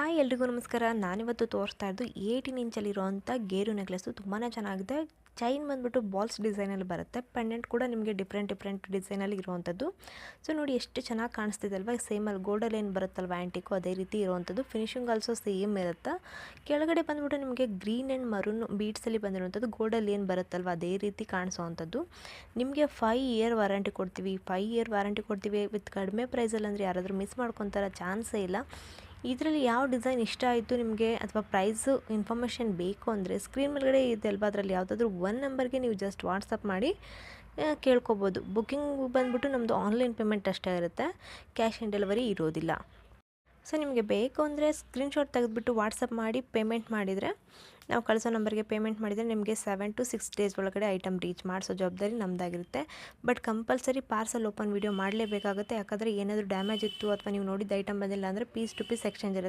Hi ಎಲ್ರಿಗೂ ನಮಸ್ಕಾರ. ನಾನಿವತ್ತು ತೋರಿಸ್ತಾ ಇದ್ದು 18 ಇಂಚಲ್ಲಿರುವಂಥ ಗೇರು ನೆಕ್ಲೆಸ್ಸು ತುಂಬಾ ಚೆನ್ನಾಗಿದೆ. ಚೈನ್ ಬಂದುಬಿಟ್ಟು ಬಾಲ್ಸ್ ಡಿಸೈನಲ್ಲಿ ಬರುತ್ತೆ. ಪೆಂಡೆಂಟ್ ಕೂಡ ನಿಮಗೆ ಡಿಫ್ರೆಂಟ್ ಡಿಸೈನಲ್ಲಿ ಇರುವಂಥದ್ದು. ಸೊ ನೋಡಿ ಎಷ್ಟು ಚೆನ್ನಾಗಿ ಕಾಣಿಸ್ತಿದೆ ಅಲ್ವಾ. ಸೇಮಲ್ಲಿ ಗೋಲ್ಡಲ್ಲಿ ಏನು ಬರುತ್ತಲ್ವ ಆ್ಯಂಟಿಕು ಅದೇ ರೀತಿ ಇರುವಂಥದ್ದು. ಫಿನಿಶಿಂಗ್ ಆಲ್ಸೋ ಸೇಮ್ ಇರುತ್ತೆ. ಕೆಳಗಡೆ ಬಂದುಬಿಟ್ಟು ನಿಮಗೆ ಗ್ರೀನ್ ಆ್ಯಂಡ್ ಮರೂನ್ ಬೀಡ್ಸಲ್ಲಿ ಬಂದಿರುವಂಥದ್ದು. ಗೋಲ್ಡಲ್ಲಿ ಏನು ಬರುತ್ತಲ್ವ ಅದೇ ರೀತಿ ಕಾಣಿಸೋವಂಥದ್ದು. ನಿಮಗೆ 5 ಇಯರ್ ವಾರಂಟಿ ಕೊಡ್ತೀವಿ. 5 ಇಯರ್ ವಾರಂಟಿ ಕೊಡ್ತೀವಿ ವಿತ್ ಕಡಿಮೆ ಪ್ರೈಸಲ್ಲಿ. ಅಂದರೆ ಯಾರಾದರೂ ಮಿಸ್ ಮಾಡ್ಕೊತಾರ ಚಾನ್ಸೇ ಇಲ್ಲ. ಇದರಲ್ಲಿ ಯಾವ ಡಿಸೈನ್ ಇಷ್ಟ ಆಯಿತು ನಿಮಗೆ ಅಥವಾ ಪ್ರೈಸು ಇನ್ಫಾರ್ಮೇಷನ್ ಬೇಕು ಅಂದರೆ ಸ್ಕ್ರೀನ್ ಮೇಲ್ಗಡೆ ಇದೆ ಅಲ್ವಾ, ಅದರಲ್ಲಿ ಯಾವುದಾದ್ರೂ ಒನ್ ನಂಬರ್ಗೆ ನೀವು ಜಸ್ಟ್ ವಾಟ್ಸಪ್ ಮಾಡಿ ಕೇಳ್ಕೊಬೋದು. ಬುಕ್ಕಿಂಗ್ ಬಂದುಬಿಟ್ಟು ನಮ್ಮದು ಆನ್ಲೈನ್ ಪೇಮೆಂಟ್ ಅಷ್ಟೇ ಇರುತ್ತೆ, ಕ್ಯಾಶ್ ಆನ್ ಡೆಲಿವರಿ ಇರೋದಿಲ್ಲ. ಸೊ ನಿಮಗೆ ಬೇಕು ಅಂದರೆ ಸ್ಕ್ರೀನ್ಶಾಟ್ ತೆಗೆದುಬಿಟ್ಟು ವಾಟ್ಸಪ್ ಮಾಡಿ ಪೇಮೆಂಟ್ ಮಾಡಿದರೆ, ನಾವು ಕಳಿಸೋ ನಂಬರ್ಗೆ ಪೇಮೆಂಟ್ ಮಾಡಿದರೆ ನಿಮಗೆ 7 to 6 ಡೇಸ್ ಒಳಗಡೆ ಐಟಮ್ ರೀಚ್ ಮಾಡಿಸೋ ಜವಾಬ್ದಾರಿ ನಮ್ಮದಾಗಿರುತ್ತೆ. But compulsory parcel open video ಮಾಡಲೇಬೇಕಾಗುತ್ತೆ. ಯಾಕಂದರೆ ಏನಾದರೂ ಡ್ಯಾಮೇಜ್ ಇತ್ತು ಅಥವಾ ನೀವು ನೋಡಿದ ಐಟಮ್ ಬಂದಿಲ್ಲ ಅಂದರೆ ಪೀಸ್ ಟು ಪೀಸ್ ಎಕ್ಸ್ಚೇಂಜ್ ಇರುತ್ತೆ.